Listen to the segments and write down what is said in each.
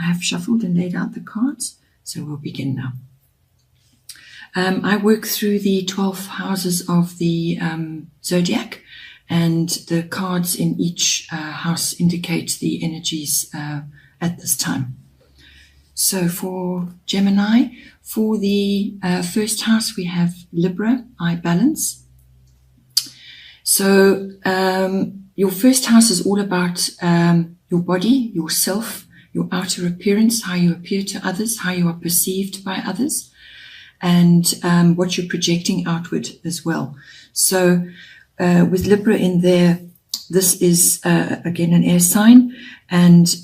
I have shuffled and laid out the cards, so we'll begin now. I work through the 12 houses of the zodiac, and the cards in each house indicate the energies at this time. So for Gemini, for the first house, we have Libra, I balance. So your first house is all about your body, yourself, your outer appearance, how you appear to others, how you are perceived by others, and what you're projecting outward as well. So with Libra in there, this is again an air sign, and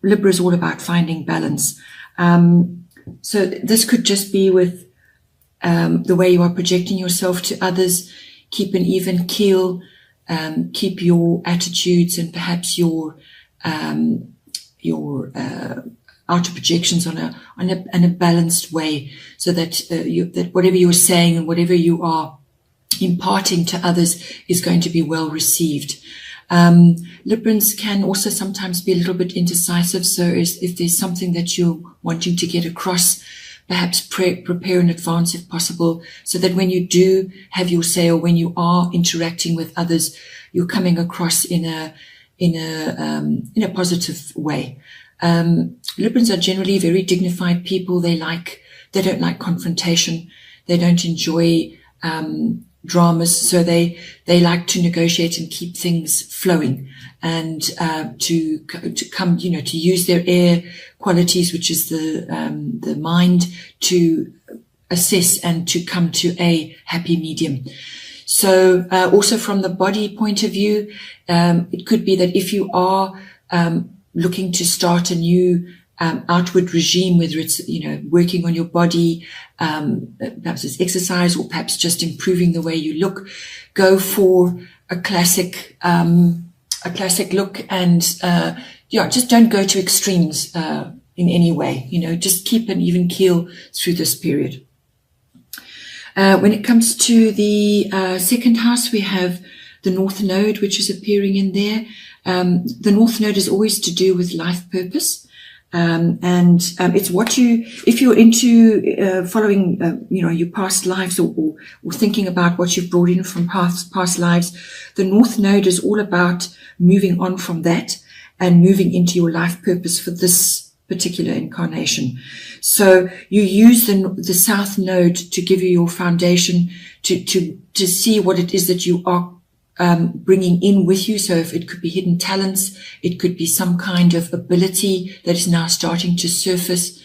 Libra is all about finding balance. So this could just be with the way you are projecting yourself to others. Keep an even keel, keep your attitudes and perhaps your outer projections on a balanced way, so that that whatever you're saying and whatever you are imparting to others is going to be well received. Librans can also sometimes be a little bit indecisive, so if there's something that you're wanting to get across, perhaps prepare in advance if possible, so that when you do have your say, or when you are interacting with others, you're coming across in a positive way. Librans are generally very dignified people. They don't like confrontation. They don't enjoy dramas, so they like to negotiate and keep things flowing, and to come, to use their air qualities, which is the mind, to assess and to come to a happy medium. So also from the body point of view, it could be that if you are looking to start a new outward regime, whether it's working on your body, perhaps it's exercise, or perhaps just improving the way you look, go for a classic look, and just don't go to extremes in any way. Just keep an even keel through this period. When it comes to the second house, we have the North Node, which is appearing in there. The North Node is always to do with life purpose. It's what if you're into following, your past lives, or thinking about what you've brought in from past lives, the North Node is all about moving on from that and moving into your life purpose for this particular incarnation. So you use the South Node to give you your foundation, to see what it is that you are bringing in with you. So if it could be hidden talents, it could be some kind of ability that is now starting to surface.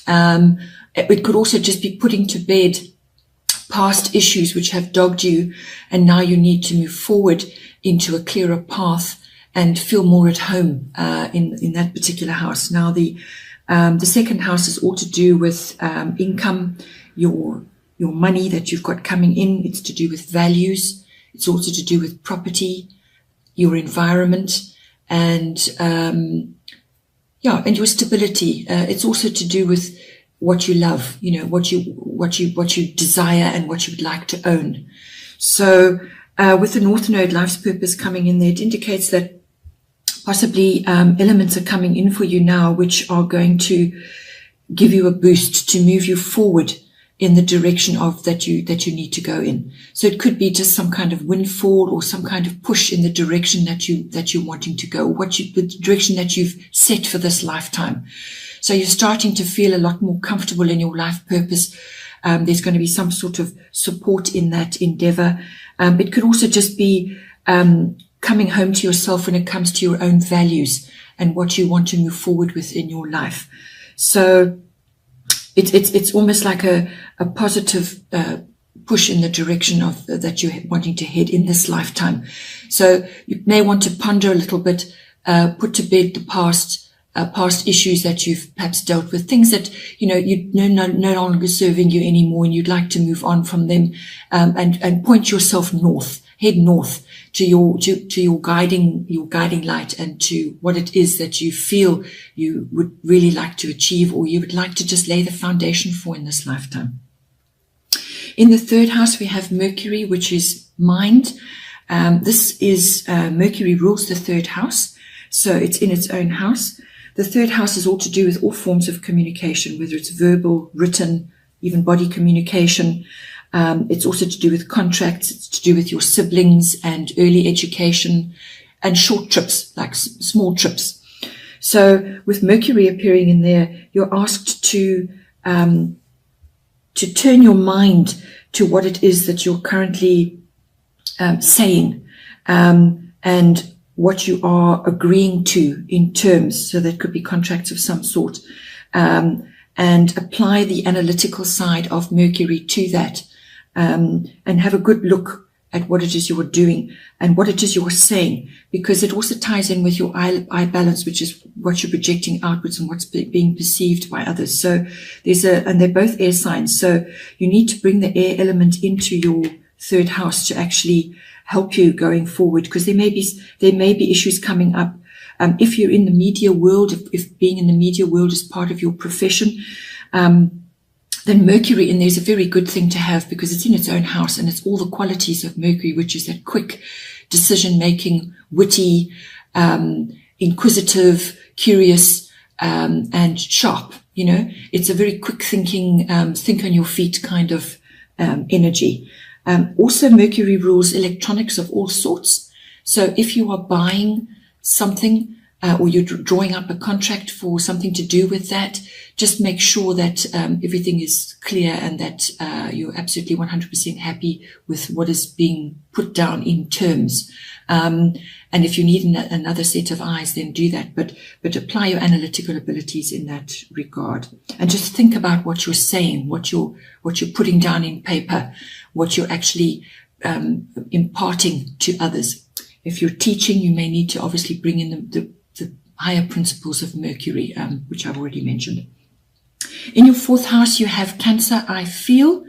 It could also just be putting to bed past issues which have dogged you, and now you need to move forward into a clearer path and feel more at home in that particular house. Now the second house is all to do with income, your money that you've got coming in. It's to do with values. It's also to do with property, your environment, and and your stability. It's also to do with what you love, what you desire and what you would like to own. So with the North Node, life's purpose coming in there, it indicates that possibly elements are coming in for you now, which are going to give you a boost to move you forward in the direction of that you need to go in. So it could be just some kind of windfall, or some kind of push in the direction that you're wanting to go, the direction that you've set for this lifetime. So you're starting to feel a lot more comfortable in your life purpose. There's going to be some sort of support in that endeavor. It could also just be coming home to yourself when it comes to your own values and what you want to move forward with in your life. So it's almost like a positive push in the direction of that you're wanting to head in this lifetime. So you may want to ponder a little bit, put to bed the past issues that you've perhaps dealt with, things that no longer serving you anymore, and you'd like to move on from them, and point yourself north, head north to your guiding light, and to what it is that you feel you would really like to achieve, or you would like to just lay the foundation for in this lifetime. In the third house, we have Mercury, which is mind. This is Mercury rules the third house, so it's in its own house. The third house is all to do with all forms of communication, whether it's verbal, written, even body communication. It's also to do with contracts. It's to do with your siblings and early education and short trips, like small trips. So with Mercury appearing in there, you're asked to turn your mind to what it is that you're currently saying and what you are agreeing to in terms. So that could be contracts of some sort, and apply the analytical side of Mercury to that, and have a good look at what it is you're doing and what it is you're saying, because it also ties in with your eye balance, which is what you're projecting outwards and what's being perceived by others. So and they're both air signs. So you need to bring the air element into your third house to actually help you going forward, because there may be issues coming up. If you're in the media world, if being in the media world is part of your profession, then Mercury in there is a very good thing to have, because it's in its own house and it's all the qualities of Mercury, which is that quick decision-making, witty, inquisitive, curious, and sharp. It's a very quick thinking, think on your feet kind of energy. Also, Mercury rules electronics of all sorts. So if you are buying something, or you're drawing up a contract for something to do with that, just make sure that everything is clear and that you're absolutely 100% happy with what is being put down in terms. And if you need another set of eyes, then do that. But apply your analytical abilities in that regard. And just think about what you're saying, what you're putting down in paper, what you're actually imparting to others. If you're teaching, you may need to obviously bring in the higher principles of Mercury, which I've already mentioned. In your fourth house, you have Cancer, I feel.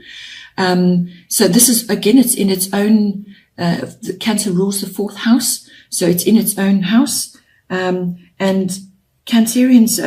So this is, again, it's in its own, the Cancer rules the fourth house. So it's in its own house. And Cancerians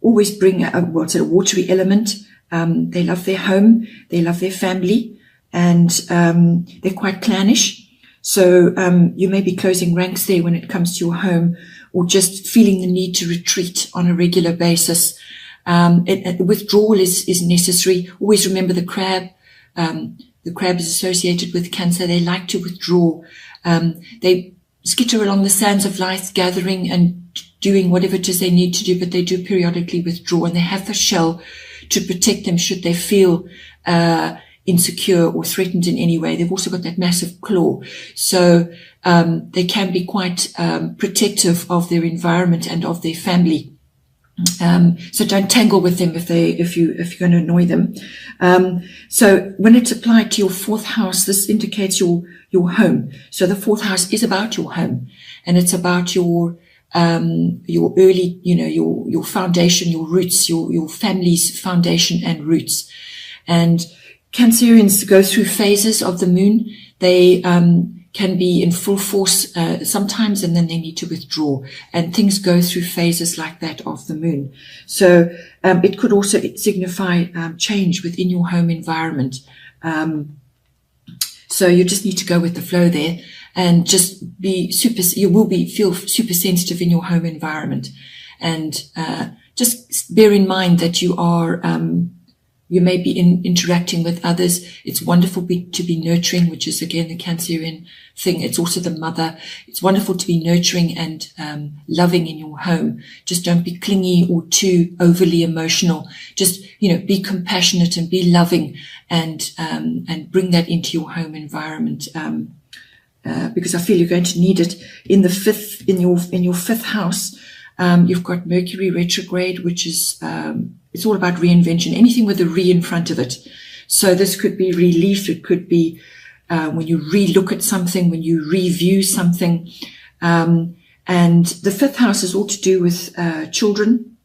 always bring a watery element. They love their home. They love their family. And they're quite clannish. So you may be closing ranks there when it comes to your home, or just feeling the need to retreat on a regular basis. Withdrawal is necessary. Always remember the crab. The crab is associated with Cancer. They like to withdraw. They skitter along the sands of life, gathering and doing whatever it is they need to do, but they do periodically withdraw, and they have the shell to protect them should they feel insecure or threatened in any way. They've also got that massive claw. So they can be quite protective of their environment and of their family. So don't tangle with them if you're going to annoy them. So when it's applied to your fourth house, this indicates your home. So the fourth house is about your home, and it's about your early, your foundation, your roots, your family's foundation and roots. And Cancerians go through phases of the moon. They can be in full force sometimes, and then they need to withdraw. And things go through phases like that of the moon. So it could also signify change within your home environment. So you just need to go with the flow there, and just be feel super sensitive in your home environment. And just bear in mind that you are you may be interacting with others. It's wonderful to be nurturing, which is again the Cancerian thing. It's also the mother. It's wonderful to be nurturing and loving in your home. Just don't be clingy or too overly emotional. Just, be compassionate and be loving, and bring that into your home environment. Because I feel you're going to need it. In your fifth house, you've got Mercury retrograde, which is, it's all about reinvention, anything with a re in front of it. So this could be relief. It could be when you re-look at something, when you review something. And the fifth house is all to do with children.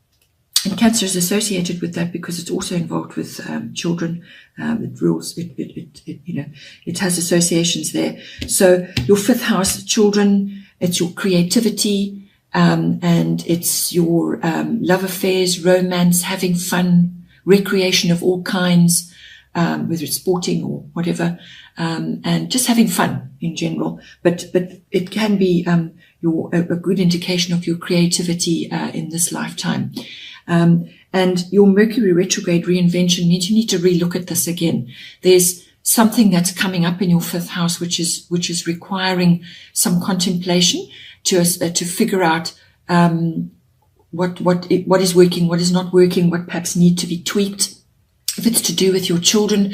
And Cancer is associated with that because it's also involved with children. It rules, it has associations there. So your fifth house, children, it's your creativity, and it's your love affairs, romance, having fun, recreation of all kinds, whether it's sporting or whatever, and just having fun in general. But it can be a good indication of your creativity in this lifetime. And your Mercury retrograde reinvention means you need to relook at this again. There's something that's coming up in your 5th house, which is requiring some contemplation to figure out what is working, what is not working, what perhaps need to be tweaked. If it's to do with your children,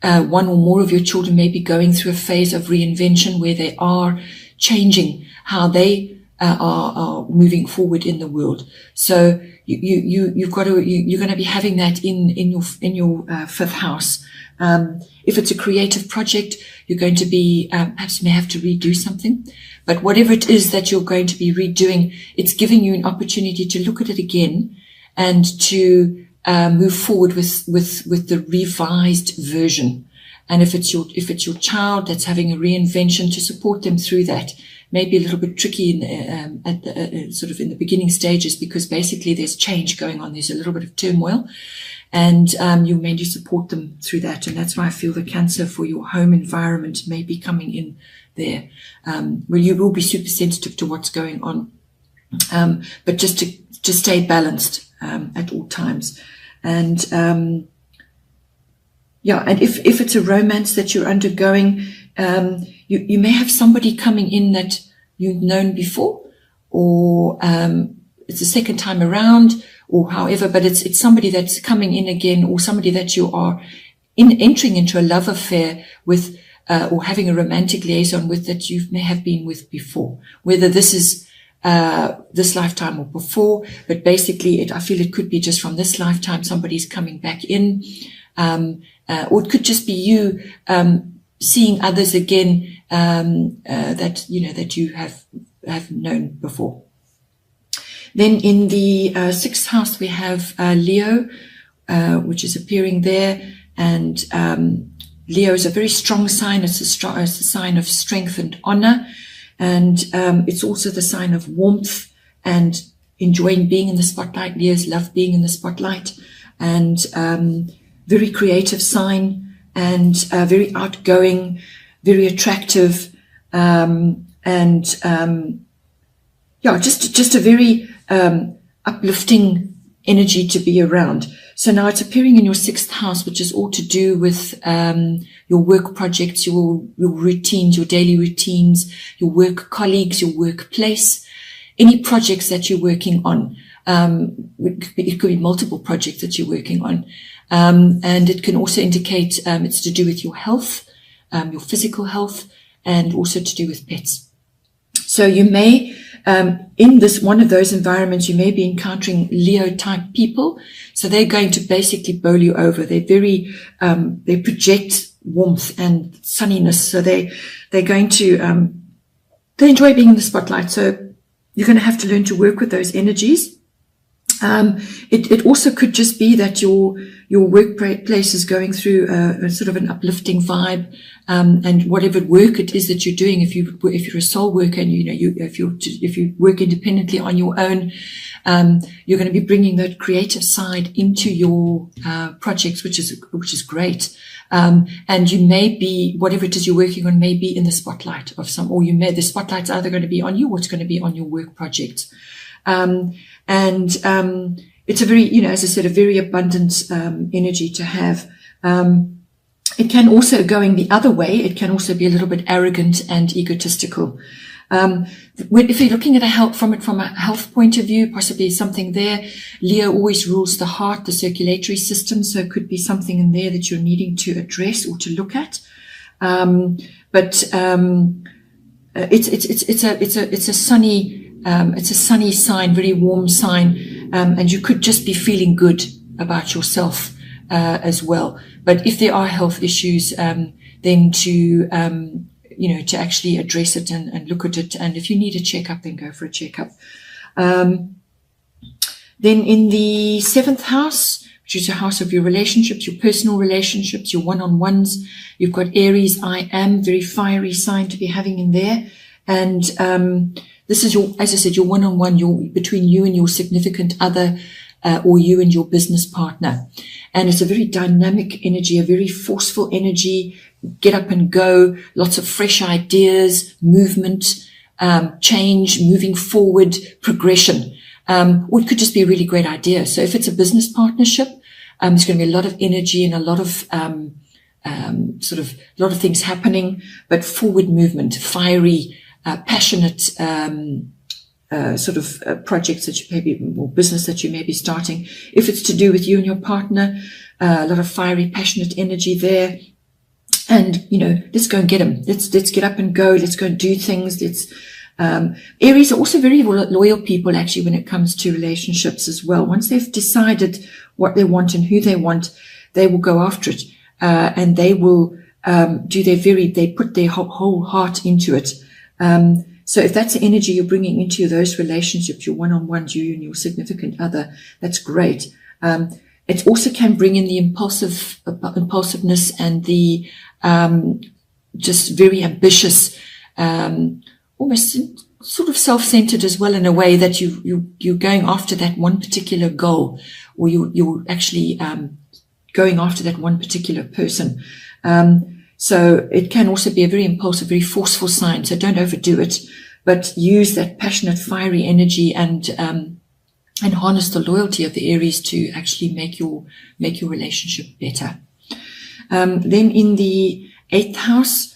one or more of your children may be going through a phase of reinvention where they are changing how they are moving forward in the world. So you're going to be having that in your 5th house. If it's a creative project, you're going to be perhaps may have to redo something. But whatever it is that you're going to be redoing, it's giving you an opportunity to look at it again and to move forward with the revised version. And if it's your child that's having a reinvention, to support them through that. Maybe a little bit tricky sort of in the beginning stages, because basically there's change going on. There's a little bit of turmoil, and you may need to support them through that. And that's why I feel the Cancer for your home environment may be coming in there, where you will be super sensitive to what's going on, but just to stay balanced at all times. And and if it's a romance that you're undergoing, you may have somebody coming in that you've known before, or it's the second time around, or however, but it's somebody that's coming in again, or somebody that you are entering into a love affair with, or having a romantic liaison with, that you may have been with before, whether this is this lifetime or before. But basically I feel it could be just from this lifetime, somebody's coming back in, or it could just be you seeing others again, that you have known before. Then in the 6th house we have Leo, which is appearing there, and Leo is a very strong sign. It's a sign of strength and honor, and it's also the sign of warmth and enjoying being in the spotlight. Leos love being in the spotlight, and very creative sign, and very outgoing, very attractive, just a very uplifting energy to be around. So now it's appearing in your 6th house, which is all to do with your work projects, your routines, your daily routines, your work colleagues, your workplace, any projects that you're working on. It could be multiple projects that you're working on. And it can also indicate it's to do with your health, your physical health, and also to do with pets. So you may, in one of those environments, you may be encountering Leo type people. So they're going to basically bowl you over. They're very, they project warmth and sunniness. So they're going to, they enjoy being in the spotlight. So you're going to have to learn to work with those energies. It also could just be that your workplace is going through a sort of an uplifting vibe, and whatever work it is that you're doing, if you're a sole worker and if you work independently on your own, you're going to be bringing that creative side into your projects, which is great. And you may be, whatever it is you're working on, may be in the spotlight of the spotlight's either going to be on you, or it's going to be on your work project. It's a very, as I said, a very abundant energy to have. It can also, going the other way, it can also be a little bit arrogant and egotistical. If you're looking at from a health point of view, possibly something there. Leo always rules the heart, the circulatory system, so it could be something in there that you're needing to address or to look at. It's a sunny sign, very warm sign, and you could just be feeling good about yourself as well. But if there are health issues, then to actually address it and look at it. And if you need a checkup, then go for a checkup. Then in the 7th house, which is the house of your relationships, your personal relationships, your one-on-ones, you've got Aries, I am, very fiery sign to be having in there. And this is as I said, your one-on-one, between you and your significant other, or you and your business partner. And it's a very dynamic energy, a very forceful energy, get up and go, lots of fresh ideas, movement, change, moving forward, progression. Or it could just be a really great idea. So if it's a business partnership, there's going to be a lot of energy and a lot of a lot of things happening, but forward movement, fiery, passionate projects that you maybe, or business that you may be starting. If it's to do with you and your partner, a lot of fiery, passionate energy there. And, let's go and get them. Let's get up and go. Let's go and do things. Aries are also very loyal people, actually, when it comes to relationships as well. Once they've decided what they want and who they want, they will go after it. And they will, they put their whole heart into it. So if that's the energy you're bringing into those relationships, your one-on-ones, you and your significant other, that's great. It also can bring in the impulsiveness and the, just very ambitious, almost sort of self-centered as well, in a way that you're going after that one particular goal, or you're actually, going after that one particular person. So it can also be a very impulsive, very forceful sign. So don't overdo it, but use that passionate, fiery energy and harness the loyalty of the Aries to actually make your relationship better. Then in the 8th house,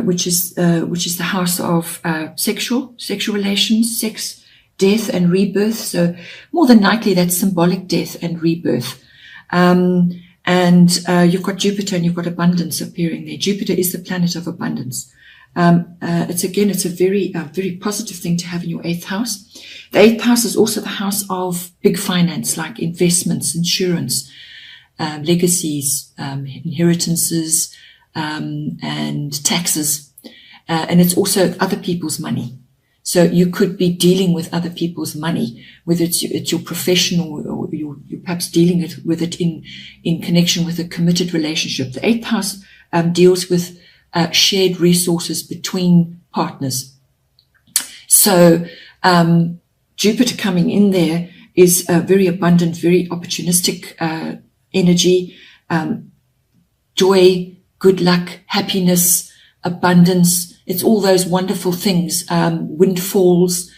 which is the house of sexual relations, sex, death, and rebirth. So more than likely that's symbolic death and rebirth. You've got Jupiter and you've got abundance appearing there. Jupiter is the planet of abundance. It's a very positive thing to have in your 8th house. The 8th house is also the house of big finance, like investments, insurance, legacies, inheritances, and taxes. And it's also other people's money. So you could be dealing with other people's money, whether it's your professional, or you're perhaps dealing with it in connection with a committed relationship. The 8th house deals with shared resources between partners. So Jupiter coming in there is a very abundant, very opportunistic energy, joy, good luck, happiness, abundance. It's all those wonderful things, windfalls,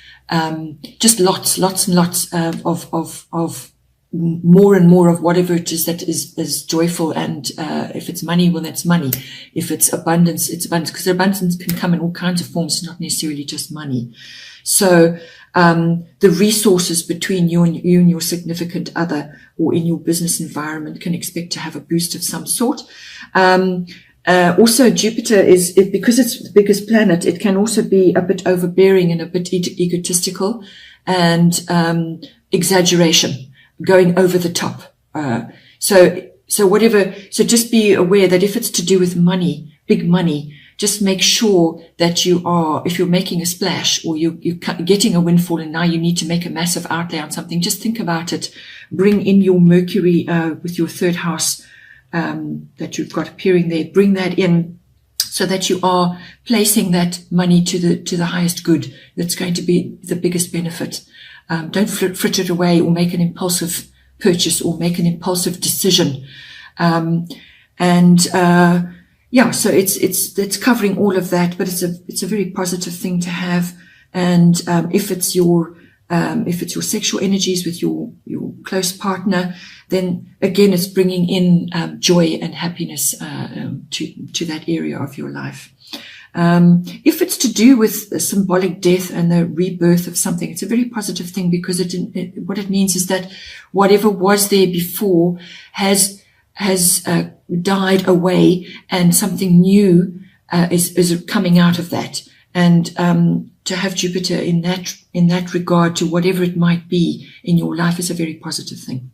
just lots and lots of more and more of whatever it is that is joyful. And if it's money, well, that's money. If it's abundance, it's abundance, because abundance can come in all kinds of forms, not necessarily just money. So the resources between you and your significant other, or in your business environment, can expect to have a boost of some sort. Also, Jupiter because it's the biggest planet, it can also be a bit overbearing and a bit egotistical, and exaggeration, going over the top. So just be aware that if it's to do with money, big money, just make sure that if you're making a splash, or you're getting a windfall and now you need to make a massive outlay on something, just think about it. Bring in your Mercury with your 3rd house that you've got appearing there. Bring that in, so that you are placing that money to the highest good. That's going to be the biggest benefit. Don't frit it away, or make an impulsive purchase, or make an impulsive decision. So it's covering all of that, but it's a very positive thing to have. And if it's your sexual energies with your close partner, then again it's bringing in joy and happiness to that area of your life. If it's to do with the symbolic death and the rebirth of something, it's a very positive thing, because what it means is that whatever was there before has died away, and something new is coming out of that. And to have Jupiter in that regard to whatever it might be in your life is a very positive thing.